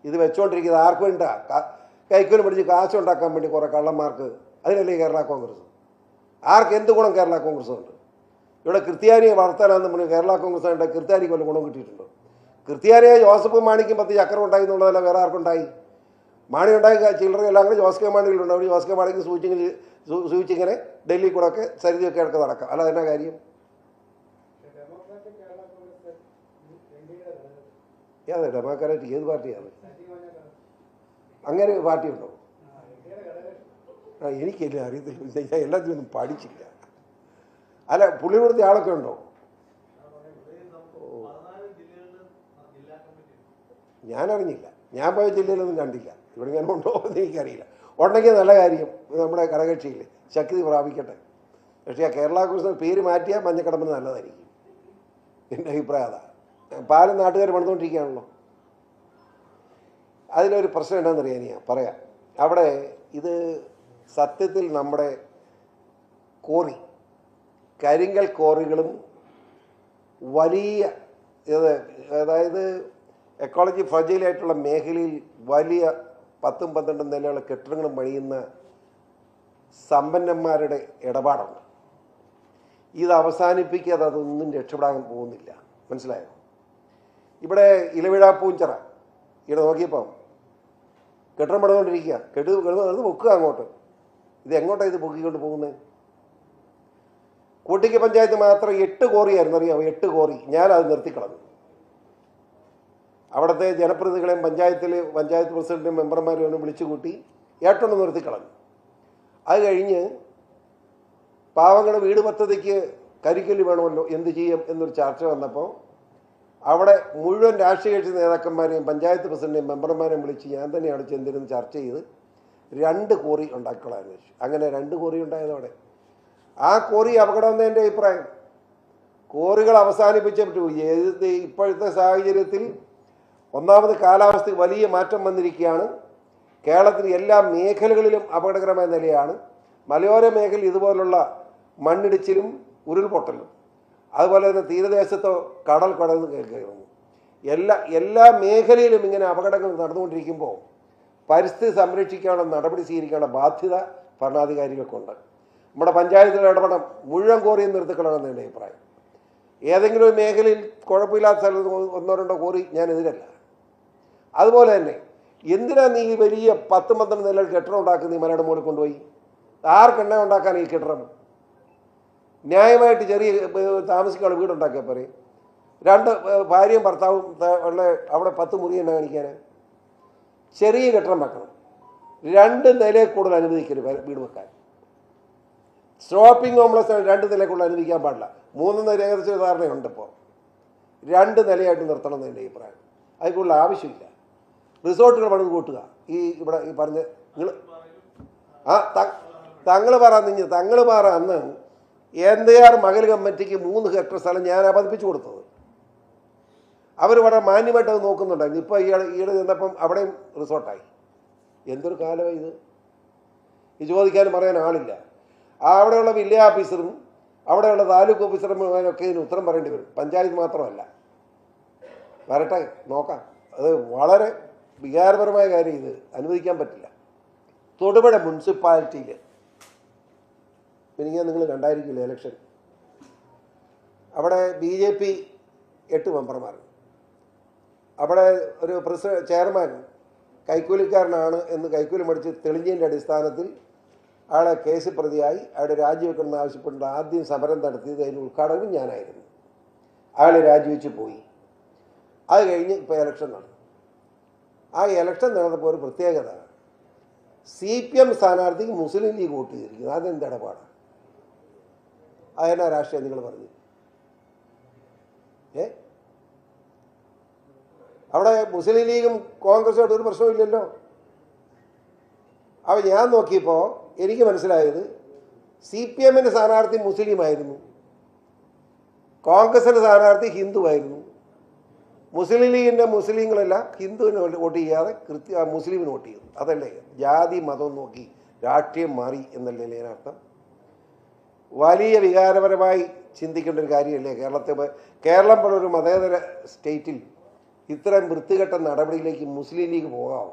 ഇത് വെച്ചുകൊണ്ടിരിക്കുന്നത് ആർക്ക് വേണ്ടിയിട്ടാണ്? കൈക്കൂലി പിടിച്ച് കാശുണ്ടാക്കാൻ വേണ്ടി കുറേ കള്ളന്മാർക്ക്. അതിനല്ലേ കേരള കോൺഗ്രസ്? ആർക്ക് എന്ത് ഗുണം കേരള കോൺഗ്രസ് ഉണ്ട്? ഇവിടെ ക്രിസ്ത്യാനിയെ വളർത്താനാന്ന് പറഞ്ഞ് കേരള കോൺഗ്രസ് ആയിട്ട് ക്രിസ്ത്യാനിക്ക് വല്ല ഗുണം കിട്ടിയിട്ടുണ്ടോ? ക്രിസ്ത്യാനിയെ ജോസഫ് മാണിക്കും 10 ചക്രം ഉണ്ടായി എന്നുള്ളതല്ല വേറെ ആർക്കുണ്ടായി? മാണി ഉണ്ടായി ചില്ലറ എല്ലാം കൂടെ ജോസ് കെ മാണിയിലുണ്ടാവും. ജോസ് കെ മാണിക്ക് സൂചിച്ചിങ്ങനെ ഡൽഹി കൂടെ ഒക്കെ സരിതിയൊക്കെ ഇടക്ക് നടക്കാം. അല്ല എന്നാ കാര്യം? ഏത് ഡെമോക്രാറ്റ്? ഏത് പാർട്ടിയാണ്? അങ്ങനെ പാർട്ടി ഉണ്ടോ? എനിക്കല്ല അറിയത്തില്ല, ഞാൻ എല്ലാത്തിനും ഒന്നും പഠിച്ചില്ല. അല്ല പുള്ളി കൊടുത്ത ആളൊക്കെ ഉണ്ടോ? ഞാനറിഞ്ഞില്ല, ഞാൻ പോയ ജില്ലയിലൊന്നും കണ്ടില്ല. ഇവിടെ ഞാൻ ഉണ്ടോ എന്ന് എനിക്കറിയില്ല. ഉണ്ടെങ്കിൽ നല്ല കാര്യം, നമ്മുടെ ഘടകകക്ഷിയിൽ ശക്തി പ്രാപിക്കട്ടെ. പക്ഷേ കേരള കോൺഗ്രസ് പേര് മാറ്റിയാൽ മഞ്ഞക്കടമ്പിന് നല്ലതായിരിക്കും. എൻ്റെ അഭിപ്രായം അതാ. പാലം നാട്ടുകാർ പണിതുകൊണ്ടിരിക്കുകയാണല്ലോ. അതിലൊരു പ്രശ്നം എന്താണെന്നറിയാൻ ഞാൻ പറയാം. അവിടെ ഇത് സത്യത്തിൽ നമ്മുടെ കോറി, കരിങ്കൽ കോറികളും വലിയ അതായത് എക്കോളജി ഫ്രജൈലായിട്ടുള്ള മേഖലയിൽ വലിയ 10-12 നിലയുള്ള കെട്ടിടങ്ങളും പണിയുന്ന സമ്പന്നന്മാരുടെ ഇടപാടുണ്ട്. ഇത് അവസാനിപ്പിക്കാതെ അതൊന്നും രക്ഷപ്പെടാൻ പോകുന്നില്ല. മനസ്സിലായോ? ഇവിടെ ഇലവിഴ പൂഞ്ചിറ ഇവിടെ നോക്കിയപ്പോൾ കെട്ടിടം പണിതുകൊണ്ടിരിക്കുക. അത് പൊക്കുക അങ്ങോട്ട്. ഇത് എങ്ങോട്ടാണ് ഇത് പൊക്കിക്കൊണ്ട് പോകുന്നത്? കൂട്ടിക്ക് പഞ്ചായത്ത് മാത്രം 8 കോറിയായിരുന്നു, അറിയാമോ? 8 കോറി. ഞാനത് നിർത്തിക്കളഞ്ഞു. അവിടുത്തെ ജനപ്രതിനിധികളെയും പഞ്ചായത്ത് പ്രസിഡന്റും മെമ്പർമാരും ഒന്ന് വിളിച്ചു കൂട്ടി 8 നിർത്തിക്കളഞ്ഞു. അത് കഴിഞ്ഞ് പാവങ്ങളുടെ വീട് പദ്ധതിക്ക് കരിക്കല് വേണമല്ലോ, എന്ത് ചെയ്യും എന്നൊരു ചർച്ച വന്നപ്പോൾ അവിടെ മുഴുവൻ രാഷ്ട്രീയ കക്ഷി നേതാക്കന്മാരെയും പഞ്ചായത്ത് പ്രസിഡന്റെയും മെമ്പർമാരെയും വിളിച്ച് ഞാൻ തന്നെയാണ് ചെന്നിരുന്ന് ചർച്ച ചെയ്ത് 2 കോറി ഉണ്ടാക്കിക്കളാൻ വെച്ചു. അങ്ങനെ 2 കോറി ഉണ്ടായതോടെ ആ കോറി അപകടമെന്ന് എൻ്റെ അഭിപ്രായം. കോറികൾ അവസാനിപ്പിച്ചിട്ടു. ഇപ്പോഴത്തെ സാഹചര്യത്തിൽ ഒന്നാമത് കാലാവസ്ഥയ്ക്ക് വലിയ മാറ്റം വന്നിരിക്കുകയാണ്. കേരളത്തിൽ എല്ലാ മേഖലകളിലും അപകടകരമായ നിലയാണ്. മലയോര മേഖലയിൽ ഇതുപോലുള്ള മണ്ണിടിച്ചിലും ഉരുൾപൊട്ടലും, അതുപോലെ തന്നെ തീരദേശത്തോ കടൽ കടന്ന് കയറുന്നു. എല്ലാ മേഖലയിലും ഇങ്ങനെ അപകടങ്ങൾ നടന്നുകൊണ്ടിരിക്കുമ്പോൾ പരിസ്ഥിതി സംരക്ഷിക്കാനുള്ള നടപടി സ്വീകരിക്കാനുള്ള ബാധ്യത ഭരണാധികാരികൾക്കുണ്ട്. നമ്മുടെ പഞ്ചായത്തിലെ ഇടപെടൽ മുഴുവൻ കോറിയും നിർത്തിക്കളണമെന്ന് എൻ്റെ അഭിപ്രായം. ഏതെങ്കിലും ഒരു മേഖലയിൽ കുഴപ്പമില്ലാത്ത സ്ഥലത്ത് 1-2 കോറി ഞാൻ എതിരല്ല. അതുപോലെ തന്നെ എന്തിനാ നീ വലിയ 10-12 നിലയിൽ കെട്ടിടം ഉണ്ടാക്കുന്ന ഈ മലയുടെ മുകളിൽ കൊണ്ടുപോയി? ആർക്കെണ്ണ ഉണ്ടാക്കാൻ ഈ കെട്ടിടം? ന്യായമായിട്ട് ചെറിയ താമസിക്കാനുള്ള വീടുണ്ടാക്കിയാൽ പോരെ? 2 ഭാര്യയും ഭർത്താവും ഉള്ള അവിടെ 10 മുറി എണ്ണ കാണിക്കാൻ? ചെറിയ കെട്ടിടം വെക്കണം. 2 നിലയിൽ കൂടുതൽ അനുവദിക്കരുത് വീട് വെക്കാൻ. ഷോപ്പിംഗ് കോംപ്ലക്സ് 2 നിലയിൽ കൂടുതൽ അനുവദിക്കാൻ പാടില്ല. 3 നില ഏകദേശം ധാരണയുണ്ട്. ഇപ്പോൾ 2 നിലയായിട്ട് നിർത്തണം എന്ന് എൻ്റെ അഭിപ്രായം. അതിൽ കൂടുതൽ ആവശ്യമില്ല. റിസോർട്ടുകൾ പണിത് കൂട്ടുക. ഇവിടെ പറഞ്ഞ തങ്ങൾ പറ അന്ന് NDR മകൽ കമ്മിറ്റിക്ക് 3 ഹെക്ടർ സ്ഥലം ഞാൻ പതിപ്പിച്ചു കൊടുത്തത്. അവർ വളരെ മാന്യമായിട്ട് അത് നോക്കുന്നുണ്ടായിരുന്നു. ഇപ്പോൾ ഈയിടെ ചെന്നപ്പം അവിടെയും റിസോർട്ടായി. എന്തൊരു കാലമാണ് ഇത്! ഈ ചോദിക്കാനും പറയാൻ ആളില്ല. അവിടെയുള്ള വില്ലേജ് ഓഫീസറും അവിടെയുള്ള താലൂക്ക് ഓഫീസർമാരൊക്കെ ഇതിന് ഉത്തരം പറയേണ്ടി വരും. പഞ്ചായത്ത് മാത്രമല്ല. വരട്ടെ, നോക്കാം. അത് വളരെ വികാരപരമായ കാര്യം. ഇത് അനുവദിക്കാൻ പറ്റില്ല. തൊടുപുഴ മുനിസിപ്പാലിറ്റിയിൽ പിന്നെ നിങ്ങൾ കണ്ടായിരിക്കില്ല ഇലക്ഷൻ. അവിടെ BJP 8 മെമ്പർമാർ. അവിടെ ഒരു ചെയർമാൻ കൈക്കൂലിക്കാരനാണ് എന്ന് കൈക്കൂലി മേടിച്ച് തെളിഞ്ഞതിൻ്റെ അടിസ്ഥാനത്തിൽ ആളെ കേസ് പ്രതിയായി അയാളെ രാജിവെക്കണമെന്ന് ആവശ്യപ്പെട്ട് ആദ്യം സമരം നടത്തിയത് അതിന് ഉദ്ഘാടകനും ഞാനായിരുന്നു. അയാൾ രാജിവെച്ച് പോയി. അത് കഴിഞ്ഞ് ഇപ്പോൾ ഇലക്ഷൻ നടന്നു. ആ ഇലക്ഷൻ നടന്നപ്പോൾ ഒരു പ്രത്യേകത, CPM സ്ഥാനാർത്ഥിക്ക് മുസ്ലിം ലീഗ് വോട്ട് ചെയ്തിരിക്കുന്നത്. അതെന്ത് ഇടപാടാണ്? അതെന്നാ രാഷ്ട്രീയം നിങ്ങൾ പറഞ്ഞു? അവിടെ മുസ്ലിം ലീഗും കോൺഗ്രസുമായിട്ട് ഒരു പ്രശ്നമില്ലല്ലോ. അപ്പോൾ ഞാൻ നോക്കിയപ്പോൾ എനിക്ക് മനസ്സിലായത് CPMൻ്റെ സ്ഥാനാർത്ഥി മുസ്ലിമായിരുന്നു, കോൺഗ്രസിൻ്റെ സ്ഥാനാർത്ഥി ഹിന്ദുവായിരുന്നു. മുസ്ലിം ലീഗിൻ്റെ മുസ്ലിങ്ങളെല്ലാം ഹിന്ദുവിന് വോട്ട് ചെയ്യാതെ മുസ്ലിമിന് വോട്ട് ചെയ്തു. അതല്ലേ ജാതി മതം നോക്കി രാഷ്ട്രീയം മാറി എന്നല്ലേ അതിനർത്ഥം? വലിയ വികാരപരമായി ചിന്തിക്കേണ്ട ഒരു കാര്യമല്ലേ കേരളം പോലൊരു മതേതര സ്റ്റേറ്റിൽ ഇത്തരം വൃത്തികെട്ട നടപടിയിലേക്ക് മുസ്ലിം ലീഗ് പോകാമോ?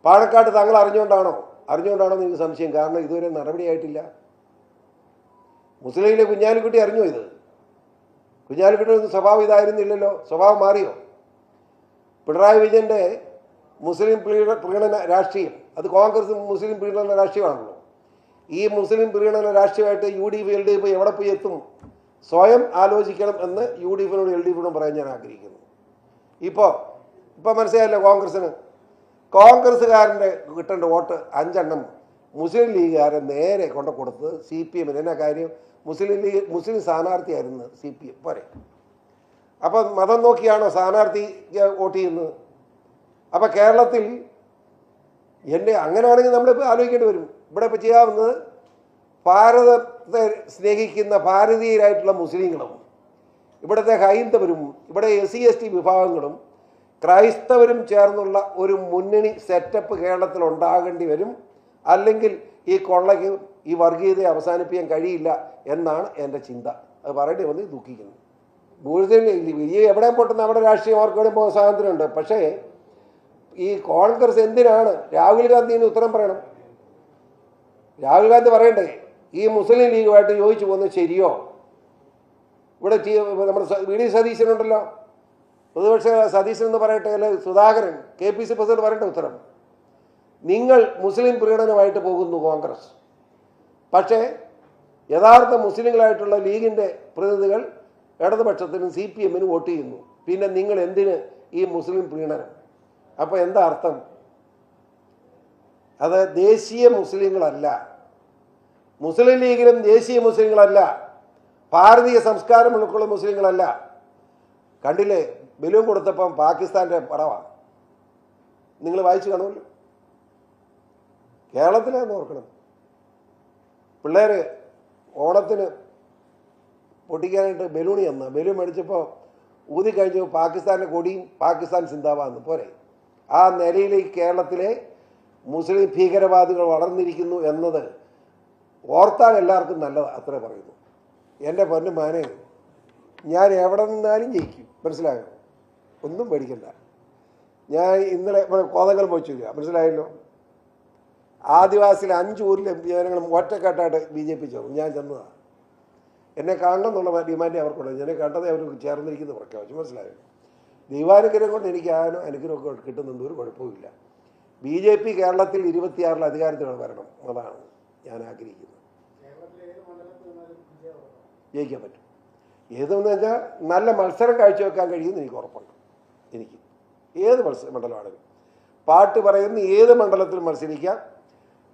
പാണക്കാട് താങ്കൾ അറിഞ്ഞുകൊണ്ടാണോ എന്ന് എനിക്ക് സംശയം. കാരണം ഇതുവരെ നടപടിയായിട്ടില്ല. മുസ്ലിം ലീഗിലെ കുഞ്ഞാലിക്കുട്ടി അറിഞ്ഞോ ഇത്? കുഞ്ഞാലിക്കുട്ടിയുടെ സ്വഭാവം ഇതായിരുന്നില്ലല്ലോ. സ്വഭാവം മാറിയോ? പിണറായി വിജയൻ്റെ മുസ്ലിം പ്രീണന രാഷ്ട്രീയം, അത് കോൺഗ്രസ് മുസ്ലിം പ്രീണന രാഷ്ട്രീയമാണല്ലോ. ഈ മുസ്ലിം പ്രീണന രാഷ്ട്രീയമായിട്ട് UDF LDF എവിടെ പോയി എത്തും? സ്വയം ആലോചിക്കണം എന്ന് UDFിനോട് LDFിനോടും പറയാൻ ഞാൻ ആഗ്രഹിക്കുന്നു. ഇപ്പോൾ മനസ്സിലായല്ലോ കോൺഗ്രസ്സുകാരൻ്റെ കിട്ടേണ്ട വോട്ട് 5 എണ്ണം മുസ്ലിം ലീഗുകാരെ നേരെ കൊണ്ടു കൊടുത്തത് CPM. എന്നാ കാര്യം? മുസ്ലിം സ്ഥാനാർത്ഥിയായിരുന്നു CPM പോരെ. അപ്പം മതം നോക്കിയാണോ സ്ഥാനാർത്ഥിക്ക് വോട്ട് ചെയ്യുന്നത്? അപ്പം കേരളത്തിൽ അങ്ങനെയാണെങ്കിൽ നമ്മളിപ്പോൾ ആലോചിക്കേണ്ടി വരും. ഇവിടെ ഇപ്പോൾ ചെയ്യാവുന്നത് ഭാരതത്തെ സ്നേഹിക്കുന്ന ഭാരതീയരായിട്ടുള്ള മുസ്ലിങ്ങളും ഇവിടുത്തെ ഹൈന്ദവരും ഇവിടെ SC ST വിഭാഗങ്ങളും ക്രൈസ്തവരും ചേർന്നുള്ള ഒരു മുന്നണി സെറ്റപ്പ് കേരളത്തിൽ ഉണ്ടാകേണ്ടി വരും. അല്ലെങ്കിൽ ഈ കൊള്ളയ്ക്ക് ഈ വർഗീയതയെ അവസാനിപ്പിക്കാൻ കഴിയില്ല എന്നാണ് എൻ്റെ ചിന്ത. അത് പറയേണ്ടി വന്ന് ദുഃഖിക്കുന്നു. ഈ എവിടെ പൊട്ടുന്ന അവിടെ രാഷ്ട്രീയം അവർക്ക് എവിടെ പോകാൻ സ്വാതന്ത്ര്യമുണ്ട്. പക്ഷേ ഈ കോൺഗ്രസ് എന്തിനാണ്? രാഹുൽ ഗാന്ധിന് ഉത്തരം പറയണം. രാഹുൽ ഗാന്ധി പറയണ്ടേ ഈ മുസ്ലിം ലീഗുമായിട്ട് യോജിച്ചു പോകുന്നത് ശരിയോ? ഇവിടെ നമ്മുടെ VD സതീശനുണ്ടല്ലോ, പ്രതിപക്ഷ സതീശൻ എന്ന് പറയട്ടെ, അല്ലെ സുധാകരൻ KPC പ്രസിഡന്റ് പറയട്ടെ ഉത്തരം. നിങ്ങൾ മുസ്ലിം പ്രീണനമായിട്ട് പോകുന്നു കോൺഗ്രസ്, പക്ഷേ യഥാർത്ഥ മുസ്ലിങ്ങളായിട്ടുള്ള ലീഗിൻ്റെ പ്രതിനിധികൾ ഇടതുപക്ഷത്തിനും CPMനും വോട്ട് ചെയ്യുന്നു. പിന്നെ നിങ്ങൾ എന്തിന് ഈ മുസ്ലിം പ്രീണനം? അപ്പോൾ എന്താ അർത്ഥം? അത് ദേശീയ മുസ്ലിങ്ങളല്ല, മുസ്ലിം ലീഗിലും ദേശീയ മുസ്ലിങ്ങളല്ല, ഭാരതീയ സംസ്കാരം ഉൾക്കൊള്ളുന്ന മുസ്ലിങ്ങളല്ല. കണ്ടില്ലേ ബലൂൺ കൊടുത്തപ്പം പാകിസ്ഥാൻ്റെ പടവാണ്. നിങ്ങൾ വായിച്ചു കാണുമല്ലോ. കേരളത്തിലാന്ന് ഓർക്കണം. പിള്ളേർ ഓണത്തിന് പൊട്ടിക്കാനായിട്ട് ബലൂണി ബലൂൺ മേടിച്ചപ്പോൾ ഊതിക്കഴിഞ്ഞു പാകിസ്ഥാൻ്റെ കൊടിയും പാകിസ്ഥാൻ സിന്ദാബാദ് പോരെ. ആ നിലയിലേക്ക് കേരളത്തിലെ മുസ്ലിം ഭീകരവാദികൾ വളർന്നിരിക്കുന്നു എന്നത് ഓർത്താൽ എല്ലാവർക്കും നല്ലതാണ്. അത്രേ പറയുന്നു. എൻ്റെ പൊന്നു മാനെ, ഞാൻ എവിടെ നിന്നാലും ജയിക്കും, മനസ്സിലായോ? ഒന്നും പേടിക്കണ്ട. ഞാൻ ഇന്നലെ കോതങ്കൽ പോയിച്ചു, മനസ്സിലായല്ലോ. ആദിവാസിയിലെ 5 ഊരിലെ ജനങ്ങളും ഒറ്റക്കെട്ടായിട്ട് BJP ചേർന്നു. ഞാൻ ചെന്നതാണ്. എന്നെ കാണണം എന്നുള്ള ഡിമാൻഡ് അവർക്കുണ്ട്. എന്നെ കണ്ടതേ അവർ ചേർന്നിരിക്കുന്നത് പ്രഖ്യാപിച്ചു, മനസ്സിലായോ? ദൈവാനുഗ്രഹം കൊണ്ട് എനിക്ക് അനുഗ്രഹമൊക്കെ കിട്ടുന്നുണ്ട്, ഒരു കുഴപ്പമില്ല. BJP കേരളത്തിൽ 26 അധികാരത്തിൽ വരണം, അതാണ് ഞാൻ ആഗ്രഹിക്കുന്നത്. ജയിക്കാൻ പറ്റും. ഏതെന്ന് വെച്ചാൽ നല്ല മത്സരം കാഴ്ചവെക്കാൻ കഴിയുമെന്ന് എനിക്ക് ഉറപ്പുണ്ട്. എനിക്ക് ഏത് മണ്ഡലമാണെങ്കിലും പാട്ട് പറയുന്ന ഏത് മണ്ഡലത്തിലും മത്സരിക്കാം.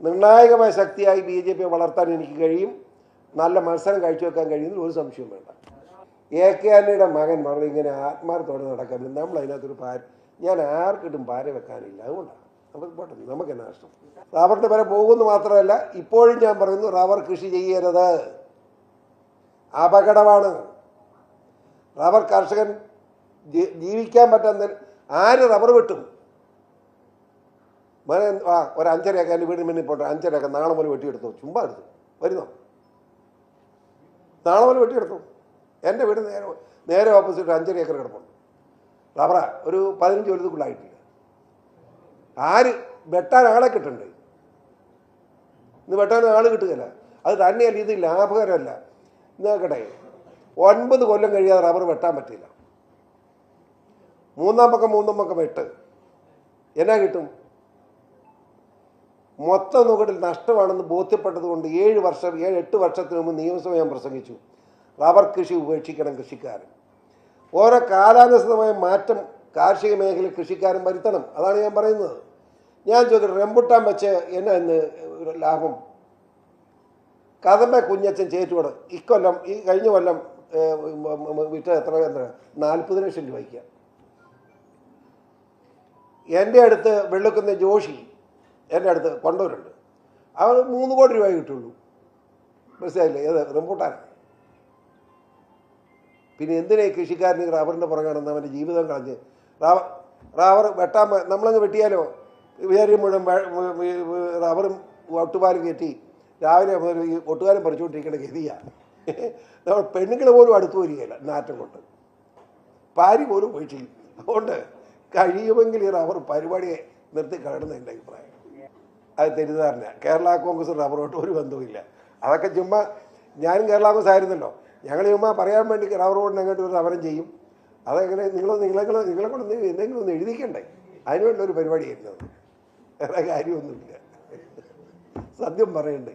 നിർണായകമായ ശക്തിയായി BJP വളർത്താൻ എനിക്ക് കഴിയും. നല്ല മത്സരം കാഴ്ചവെക്കാൻ കഴിയുന്നതിൽ ഒരു സംശയവും വേണ്ട. AK ആന്റണിയുടെ മകൻ പറഞ്ഞു ഇങ്ങനെ ആത്മാർത്ഥത്തോടെ നടക്കാൻ നമ്മൾ അതിനകത്തൊരു ഞാൻ ആർക്കിട്ടും പാര വെക്കാനില്ല. അതുകൊണ്ടാണ് നമുക്ക് പോട്ടെ, നമുക്ക് എന്നാ നഷ്ടം. റബ്ബറിൻ്റെ വില പോകുന്നു മാത്രമല്ല, ഇപ്പോഴും ഞാൻ പറയുന്നു റബ്ബർ കൃഷി ചെയ്യരുത്, അപകടമാണ്. റബ്ബർ കർഷകൻ ജീവിക്കാൻ പറ്റുന്ന ആര് റബ്ബർ വെട്ടും? ഒരു 5.5 ഏക്കർ എൻ്റെ വീടിന് മുന്നിൽ പോട്ടെ, 5.5 ഏക്കർ നാളെ മുതൽ വെട്ടിയെടുത്തു, ചുമ്മാ എടുത്തു വരുന്നോ? നാളെ മുതൽ വെട്ടിയെടുത്തു. എൻ്റെ വീട് നേരെ ഓപ്പോസിറ്റ് 5.5 ഏക്കർ കിടപ്പുണ്ട്. റബ്ബറാ ഒരു 15 കൊല്ലത്തുക്കുള്ളായിട്ടില്ല. ആര് വെട്ടാൻ ആളെ കിട്ടണ്ടേ? ഇന്ന് വെട്ടാൻ ആൾ കിട്ടുകയില്ല. അത് തന്നെയല്ല, ഇത് ലാഭകരമല്ല. നോക്കട്ടെ, 9 കൊല്ലം കഴിയാതെ റബ്ബർ വെട്ടാൻ പറ്റില്ല. 3-ാം പക്കം വെട്ട് എന്നാ കിട്ടും? മൊത്തം നോക്കട്ടിൽ നഷ്ടമാണെന്ന് ബോധ്യപ്പെട്ടതുകൊണ്ട് 7-8 വർഷത്തിന് മുമ്പ് നിയമസഭ ഞാൻ പ്രസംഗിച്ചു, റബ്ബർ കൃഷി ഉപേക്ഷിക്കണം കൃഷിക്കാരൻ. ഓരോ കാലാനുസൃതമായ മാറ്റം കാർഷിക മേഖലയിൽ കൃഷിക്കാരൻ വരുത്തണം. അതാണ് ഞാൻ പറയുന്നത്. ഞാൻ ചോദിക്കട്ടെ, റംബുട്ടാൻ വെച്ച് എന്നാ ഇന്ന് ലാഭം? കദമ്പ കുഞ്ഞച്ചൻ ചേറ്റുവോട് ഇക്കൊല്ലം ഈ കഴിഞ്ഞ കൊല്ലം വിറ്റ എത്ര 40 ലക്ഷം രൂപയ്ക്ക്. എൻ്റെ അടുത്ത് വെള്ളുക്കുന്ന ജോഷി എൻ്റെ അടുത്ത് കൊണ്ടവരുണ്ട്, അവർ 3 കോടി രൂപ കിട്ടുള്ളൂ. മനസ്സിലായില്ലേ? ഏത് റംബൂട്ടാൻ? പിന്നെ എന്തിനാ കൃഷിക്കാരന് റബ്ബറിൻ്റെ പുറകാണെന്ന് അവൻ്റെ ജീവിതം കളഞ്ഞ് റബ്ബർ വെട്ടാൻ നമ്മളങ്ങ് വെട്ടിയാലോ വിചാരി മുഴുവൻ റബ്ബറും ഒട്ടുപാലും കയറ്റി രാവിലെ മുതൽ ഈ ഒട്ടുകാലം പറിച്ചുകൊണ്ടിരിക്കേണ്ട ഗതിയാണ്. നമ്മൾ പെണ്ണുങ്ങൾ പോലും അടുത്ത് വരികയില്ല നാറ്റം കൊണ്ട്. ഭാര്യ പോലും ഉപേക്ഷിക്കും. അതുകൊണ്ട് കഴിയുമെങ്കിൽ ഈ റബ്ബർ പരിപാടിയെ നിർത്തി കളയണമെന്ന് എൻ്റെ അഭിപ്രായം. അത് തെറ്റിദ്ധാരണ. കേരള കോൺഗ്രസ് റബ്ബറോട്ട് ഒരു ബന്ധവുമില്ല. അതൊക്കെ ചുമ്മാ, ഞാനും കേരള കോൺഗ്രസ് ആയിരുന്നല്ലോ, ഞങ്ങൾ ചുമ്മാ പറയാൻ വേണ്ടി റബ്ബർ ബോർഡിനെ അങ്ങോട്ട് ഒരു സമരം ചെയ്യും. അതെങ്ങനെ നിങ്ങളെ കൊണ്ട് എന്തെങ്കിലും ഒന്ന് എഴുതിക്കണ്ടേ? അതിനുവേണ്ടി ഒരു പരിപാടിയായിരുന്നു. വേറെ കാര്യമൊന്നുമില്ല, സത്യം പറയണ്ടേ.